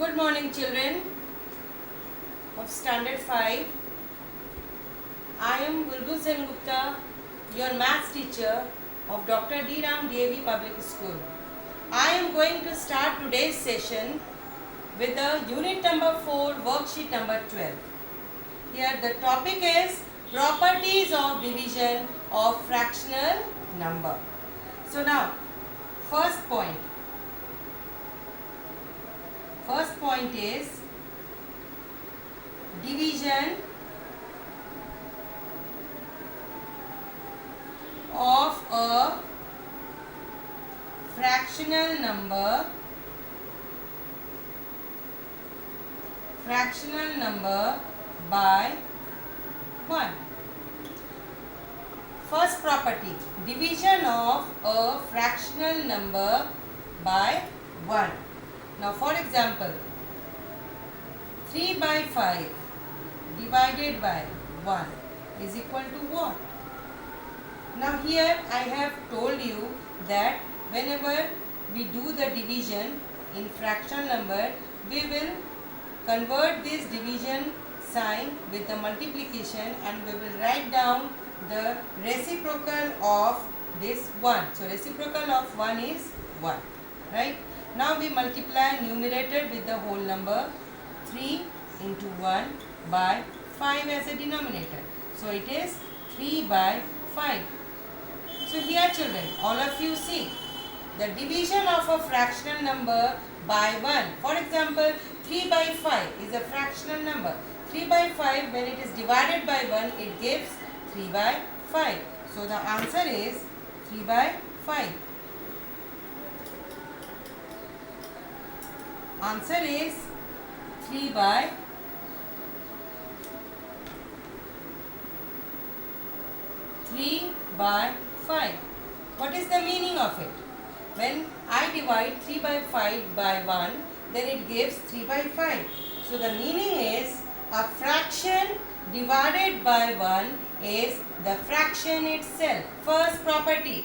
Good morning, children of Standard 5. I am Bulbul Sen Gupta, your maths teacher of Dr. D. Ram DAV Public School. I am going to start today's session with the unit number 4, worksheet number 12. Here the topic is properties of division of fractional number. So now, first point is division of a fractional number by 1. First property, division of a fractional number by 1. Now for example, 3 by 5 divided by 1 is equal to what? Now here I have told you that whenever we do the division in fractional number, we will convert this division sign with the multiplication and we will write down the reciprocal of this 1. So reciprocal of 1 is 1, right? Now we multiply numerator with the whole number, 3 into 1 by 5 as a denominator. So it is 3 by 5. So here children, all of you see the division of a fractional number by 1. For example, 3 by 5 is a fractional number. 3 by 5, when it is divided by 1, it gives 3 by 5. So the answer is 3 by 5. Answer is 3 by 5. What is the meaning of it? When I divide 3 by 5 by 1, then it gives 3 by 5. So the meaning is a fraction divided by 1 is the fraction itself. First property.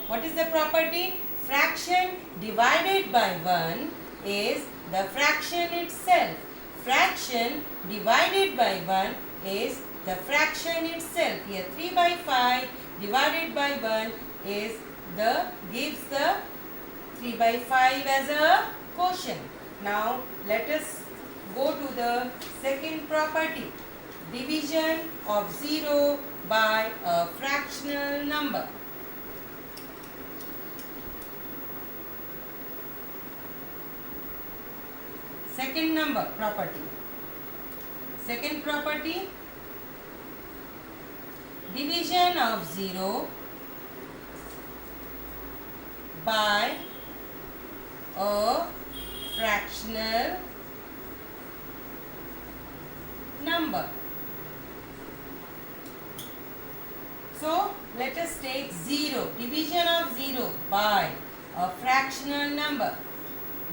What is the property? Fraction divided by 1 is the fraction itself. Fraction divided by 1 is the fraction itself. Here 3 by 5 divided by 1 is gives the 3 by 5 as a quotient. Now let us go to the second property. Division of 0 by a fractional number. Second property, division of 0 by a fractional number. So let us take 0, division of 0 by a fractional number.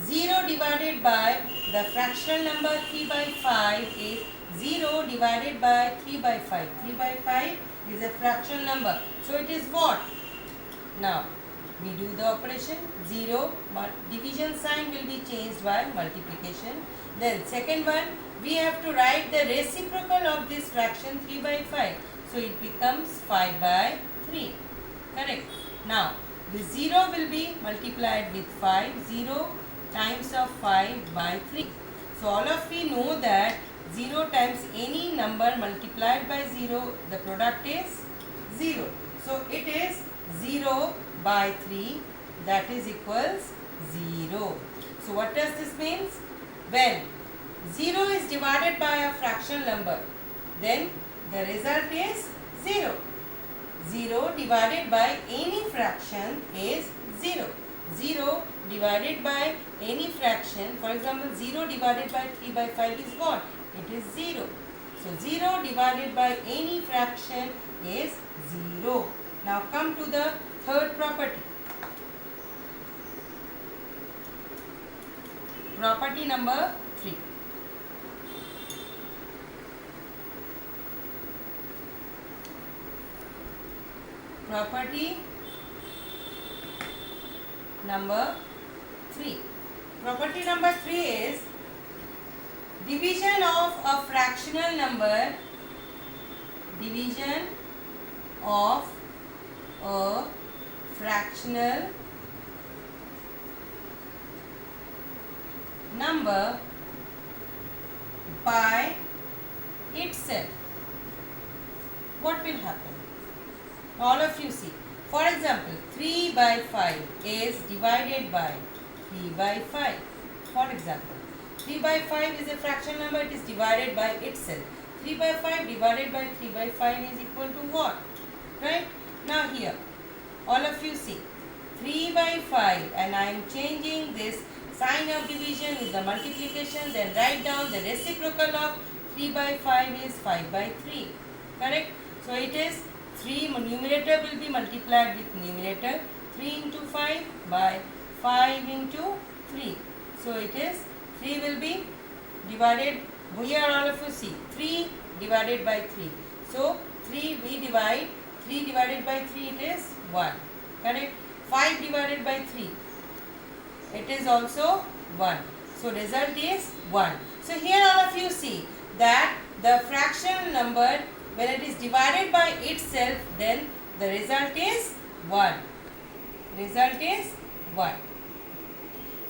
0 divided by the fractional number 3 by 5 is 0 divided by 3 by 5. 3 by 5 is a fractional number. So it is what? Now we do the operation. 0, division sign will be changed by multiplication. Then second one, we have to write the reciprocal of this fraction 3 by 5. So it becomes 5 by 3. Correct. Now the 0 will be multiplied with 5. 0 times of 5 by 3. So all of we know that 0 times any number multiplied by 0, the product is 0. So it is 0 by 3, that is equals 0. So what does this mean? When 0 is divided by a fractional number, then the result is 0. 0 divided by any fraction is 0. 0 divided by any fraction, for example 0 divided by 3 by 5 is what? It is 0. So 0 divided by any fraction is 0. Now come to the third property. Property number 3. Property number 3. Property number 3 is Division of a fractional number. Division of a fractional number by itself. What will happen? All of you see. For example, 3 by 5 is divided by 3 by 5. For example, 3 by 5 is a fractional number, it is divided by itself. 3 by 5 divided by 3 by 5 is equal to what? Right? Now here, all of you see. 3 by 5, and I am changing this sign of division with the multiplication, then write down the reciprocal of 3 by 5 is 5 by 3. Correct? So it is 3 numerator will be multiplied with numerator, 3 into 5 by 5 into 3. So it is 3 will be divided, here all of you see, 3 divided by 3. So 3 we divide, 3 divided by 3 it is 1. Correct? 5 divided by 3, it is also 1. So result is 1. So here all of you see that the fractional number, when it is divided by itself, then the result is 1. Result is 1.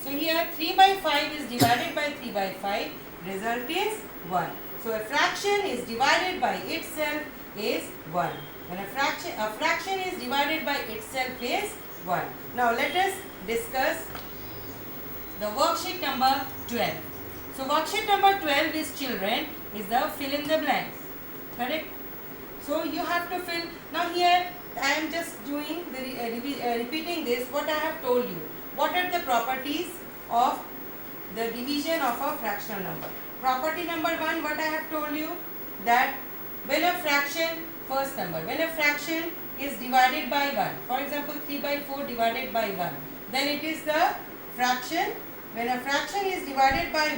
So here 3 by 5 is divided by 3 by 5. Result is 1. So a fraction is divided by itself is 1. When a fraction is divided by itself is 1. Now let us discuss the worksheet number 12. So worksheet number 12 is children is the fill in the blanks. Correct? So you have to fill. Now here I am just doing the repeating this what I have told you. What are the properties of the division of a fractional number? Property number 1, what I have told you, that when a fraction, first number, when a fraction is divided by 1, for example 3 by 4 divided by 1, then it is the fraction. When a fraction is divided by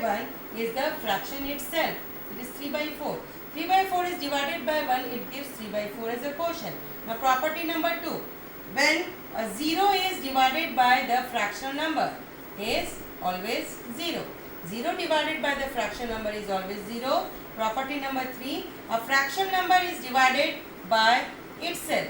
1 is the fraction itself. It is 3 by 4. 3 by 4 is divided by 1, it gives 3 by 4 as a quotient. Now property number 2, when a 0 is divided by the fractional number is always 0. 0 divided by the fraction number is always 0. Property number 3, a fraction number is divided by itself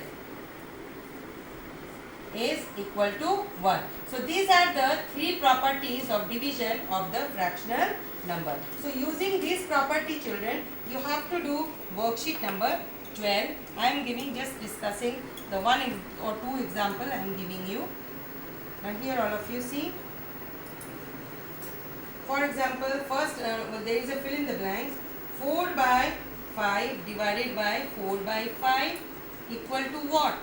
is equal to 1. So these are the 3 properties of division of the fractional number. So using these property, children, you have to do worksheet number 12. I am giving, just discussing the 1 or 2 example I am giving you. Now here all of you see. For example, first there is a fill in the blanks. 4 by 5 divided by 4 by 5 equal to what?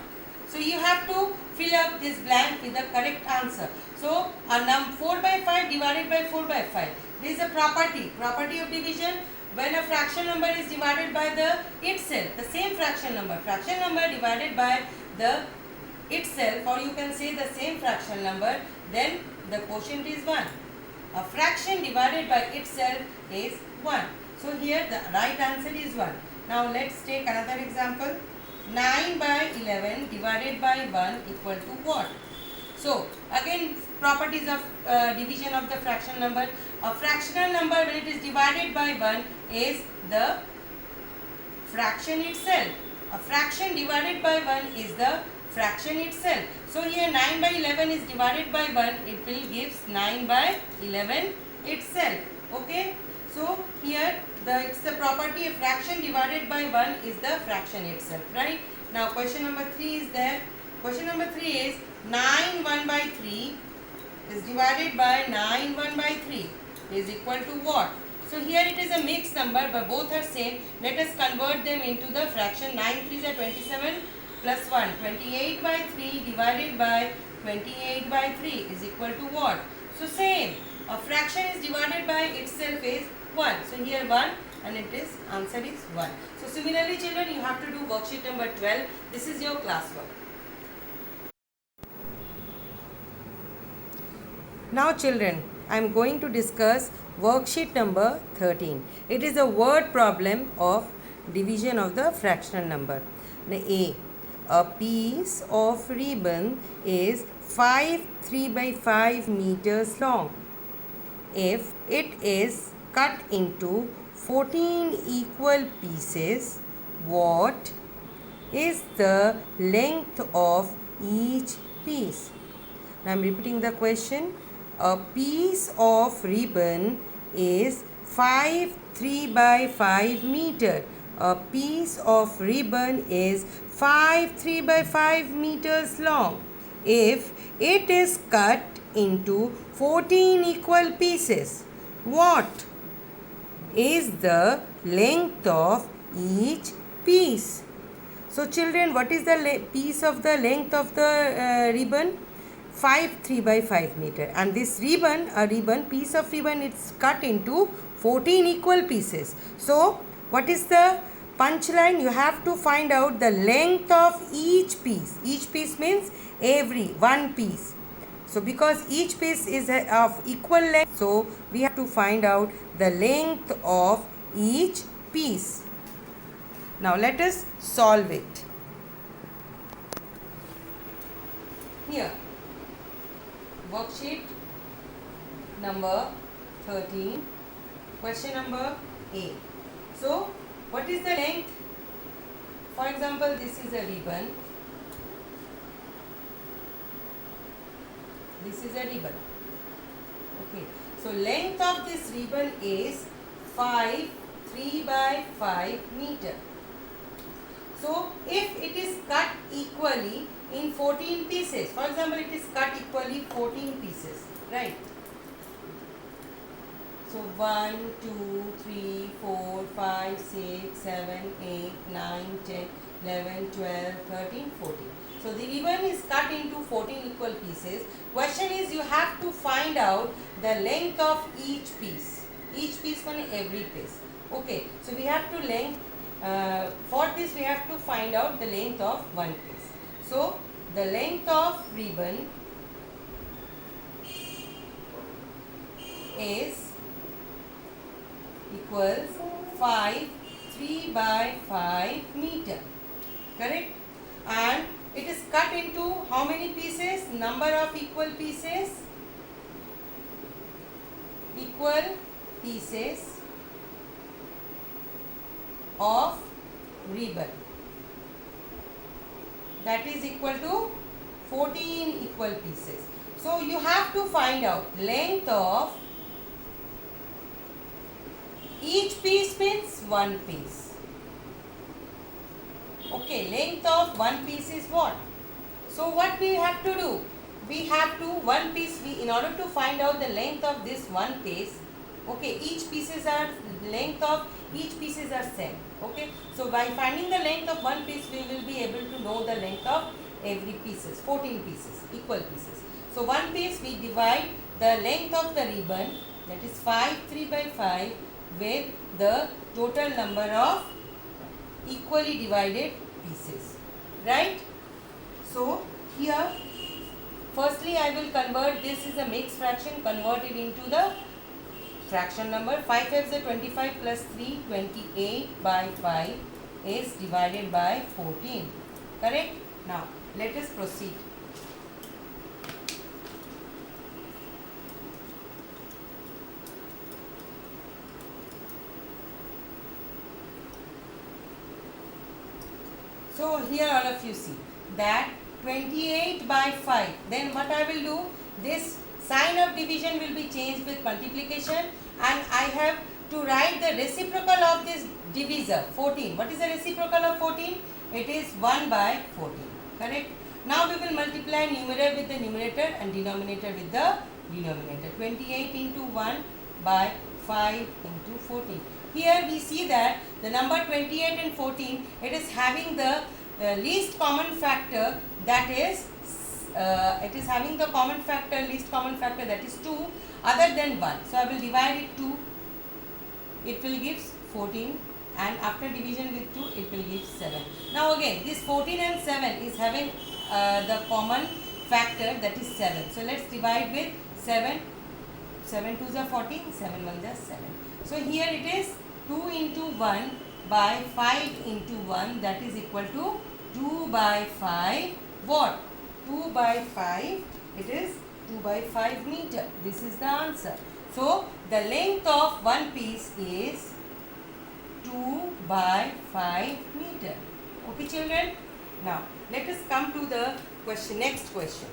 So you have to fill up this blank with the correct answer. So a 4 by 5 divided by 4 by 5. This is a property of division. When a fraction number is divided by the itself, the same fraction number divided by the itself, or you can say the same fraction number, then the quotient is 1. A fraction divided by itself is 1. So here the right answer is 1. Now let's take another example. 9 by 11 divided by 1 equal to what? So again, properties of division of the fractional number. A fractional number, when it is divided by 1, is the fraction itself. A fraction divided by 1 is the fraction itself. So here 9 by 11 is divided by 1, it will gives 9 by 11 itself. Okay. So here it's the property, a fraction divided by 1 is the fraction itself, right? Now question number 3 is there. Question number 3 is 9 1 by 3 is divided by 9 1 by 3 is equal to what? So here it is a mixed number, but both are same. Let us convert them into the fraction. 9 3s are 27 plus 1. 28 by 3 divided by 28 by 3 is equal to what? So same. A fraction is divided by itself is 1. So here 1 and it is answer is 1. So similarly children, you have to do worksheet number 12. This is your classwork. Now children, I am going to discuss worksheet number 13. It is a word problem of division of the fractional number. The a piece of ribbon is 3 by 5 meters long. If it is cut into 14 equal pieces, what is the length of each piece? Now I am repeating the question. A piece of ribbon is 5 3 by 5 meter. A piece of ribbon is 5 3 by 5 meters long. If it is cut into 14 equal pieces, what is the length of each piece? So children, what is the piece of the length of the ribbon? 5 3 by 5 meter, and this piece of ribbon, it's cut into 14 equal pieces. So what is the punchline? You have to find out the length of each piece. Each piece means every one piece. So because each piece is of equal length, so we have to find out the length of each piece. Now let us solve it. Here, worksheet number 13, question number A. So what is the length? For example, this is a ribbon. This is a ribbon. Okay. So length of this ribbon is 5 3 by 5 meter. So if it is cut equally in 14 pieces, for example, it is cut equally 14 pieces, right? So 1, 2, 3, 4, 5, 6, 7, 8, 9, 10, 11, 12, 13, 14. So the ribbon is cut into 14 equal pieces. Question is, you have to find out the length of each piece. Each piece means every piece. Okay, so we have to for this we have to find out the length of one piece. So the length of ribbon is equals 5 3 by 5 meter, correct? And it is cut into how many pieces? Number of equal pieces. Equal pieces of ribbon, that is equal to 14 equal pieces. So you have to find out length of each piece means one piece. Okay, length of one piece is what? So what we have to do? We have to one piece, in order to find out the length of this one piece, okay, each pieces are length of each pieces are same. Okay, so by finding the length of one piece, we will be able to know the length of every pieces, 14 pieces, equal pieces. So one piece, we divide the length of the ribbon, that is 5 3 by 5, with the total number of equally divided pieces, right? So here, firstly I will convert, this is a mixed fraction, convert it into the fraction number. 5 5s are 25 plus 3, 28 by 5 is divided by 14, correct? Now let us proceed. So here all of you see that 28 by 5, then what I will do, this sign of division will be changed with multiplication, and I have to write the reciprocal of this divisor, 14. What is the reciprocal of 14? It is 1 by 14, correct? Now we will multiply numerator with the numerator and denominator with the denominator. 28 into 1 by 5 into 14. Here we see that the number 28 and 14, it is having the least common factor, that is it is having the common factor, least common factor, that is 2 other than 1. So I will divide it 2, it will give 14, and after division with 2 it will give 7. Now again this 14 and 7 is having the common factor, that is 7. So let's divide with 7. 7 2s are 14, 7 1s are 7. So here it is 2 into 1 by 5 into 1, that is equal to 2 by 5. What? 2 by 5, it is 2 by 5 meter. This is the answer. So the length of one piece is 2 by 5 meter. Okay children. Now let us come to the question. Next question.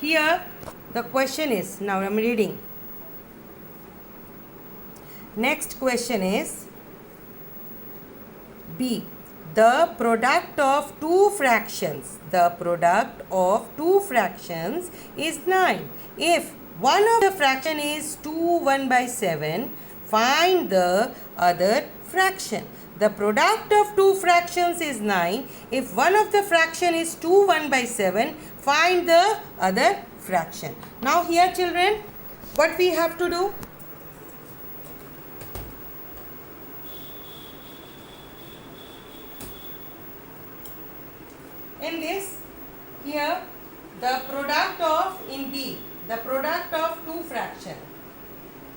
Here the question is, now I am reading. Next question is B. The product of two fractions. The product of two fractions is 9. If one of the fraction is 2 1 by 7, find the other fraction. The product of two fractions is 9. If one of the fraction is 2 1 by 7, find the other fraction. Now here children, what we have to do? In this, here the product of, in B, the product of two fraction.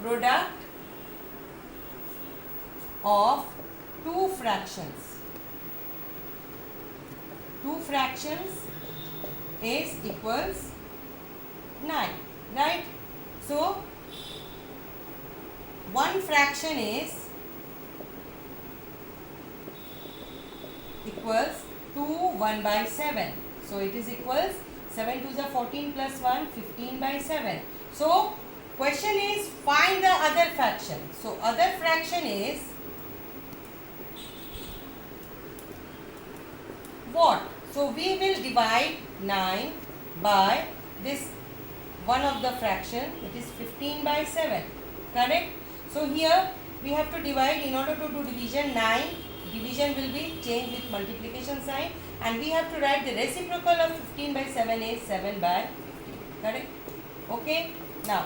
Product of two fractions. Two fractions is equals 9, right? So one fraction is equals 2 1 by 7. So it is equals 7 to the 14 plus 1, 15 by 7. So question is find the other fraction. So other fraction is what? So we will divide 9 by this one of the fraction, it is 15 by 7, correct? So here we have to divide. In order to do division, 9 division will be changed with multiplication sign, and we have to write the reciprocal of 15 by 7 is 7 by 15, correct? Okay, now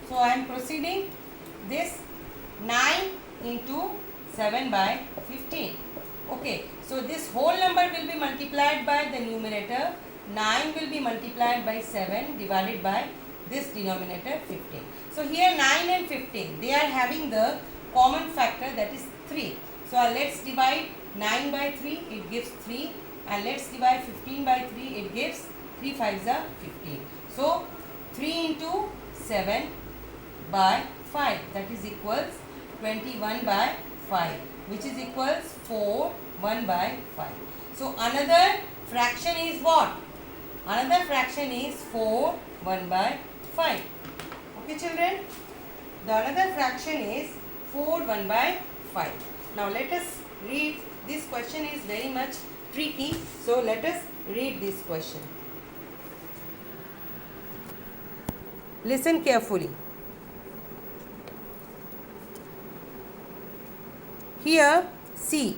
so I am proceeding this 9 into 7 by 15. Okay, so this whole number will be multiplied by the numerator. 9 will be multiplied by 7 divided by this denominator 15. So here 9 and 15, they are having the common factor, that is 3. So let's divide 9 by 3, it gives 3, and let's divide 15 by 3, it gives 3 5s are 15. So 3 into 7 by 5, that is equals 21 by 5, which is equals 4 1 by 5. So another fraction is what? Another fraction is 4 1 by 5. Okay children, the another fraction is 4 1 by 5. Now let us read. This question is very much tricky, so let us read this question. Listen carefully. Here, see,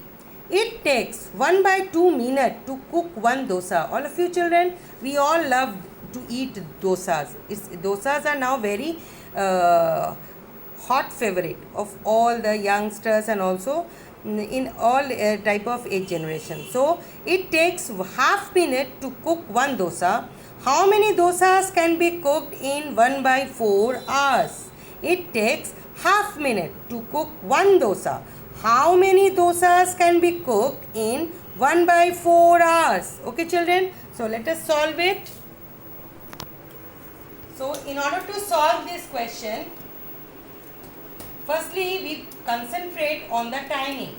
it takes 1 by 2 minutes to cook one dosa. All of you children, we all love to eat dosas. Dosas are now very hot favorite of all the youngsters and also in all type of age generation. So, it takes half minute to cook one dosa. How many dosas can be cooked in 1 by 4 hours? It takes half minute to cook one dosa. How many dosas can be cooked in 1 by 4 hours? Okay children, so let us solve it. So in order to solve this question, firstly we concentrate on the timing.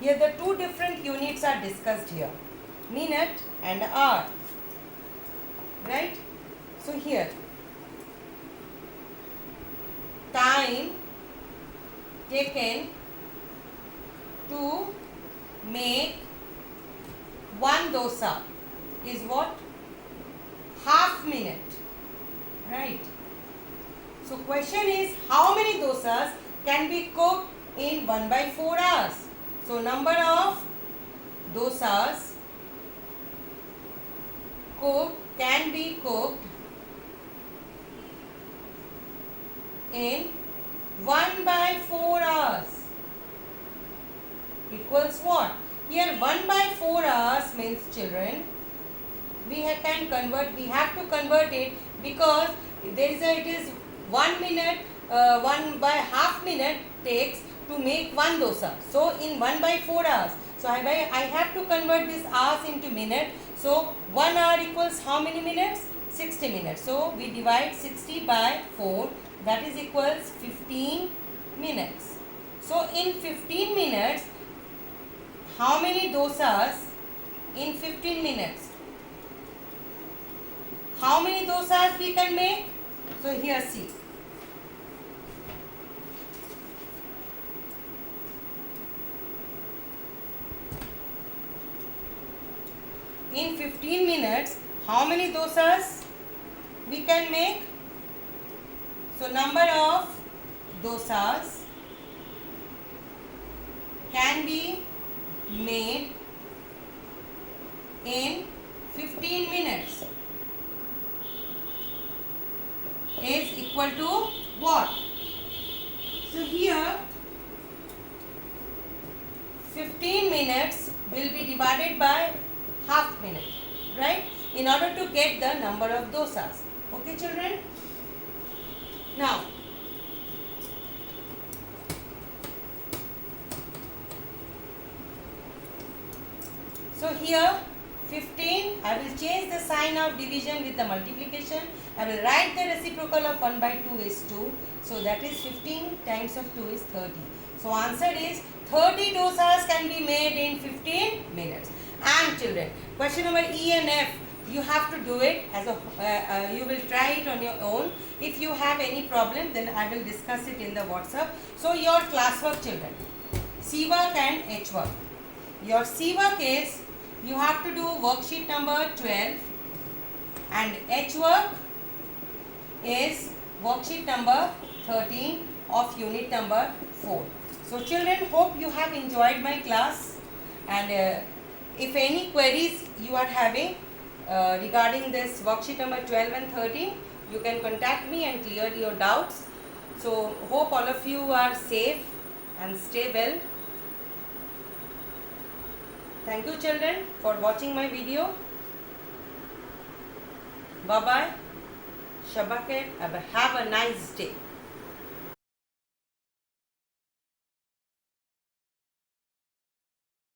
Here the two different units are discussed here, minute and hour, right? So here time taken to make one dosa is what? Half minute, right? So question is how many dosas can be cooked in 1 by 4 hours? So number of dosas can be cooked in 1 by 4 hours equals what? Here 1 by 4 hours means children, we have to convert it because it is 1 minute, 1 by half minute takes to make one dosa. So in 1/4 hours. So I have to convert this hours into minutes. So 1 hour equals how many minutes? 60 minutes. So we divide 60 by 4. That is equals 15 minutes. So in 15 minutes, how many dosas in 15 minutes? How many dosas we can make? So here see. In 15 minutes, how many dosas we can make? So number of dosas can be made in 15 minutes is equal to what? So here 15 minutes will be divided by half minute, right? In order to get the number of dosas. Okay, children? Now, so here 15, I will change the sign of division with the multiplication. I will write the reciprocal of 1/2 is 2. So that is 15 times of 2 is 30. So answer is 30 dosas can be made in 15 minutes. And children, question number E and F, you have to do it as a, you will try it on your own. If you have any problem, then I will discuss it in the WhatsApp. So your classwork, children, C work and H work. Your C work is, you have to do worksheet number 12 and H work is worksheet number 13 of unit number 4. So children, hope you have enjoyed my class, and if any queries you are having regarding this worksheet number 12 and 13, you can contact me and clear your doubts. So hope all of you are safe and stay well. Thank you children for watching my video. Bye bye. Shabbat. Have a nice day.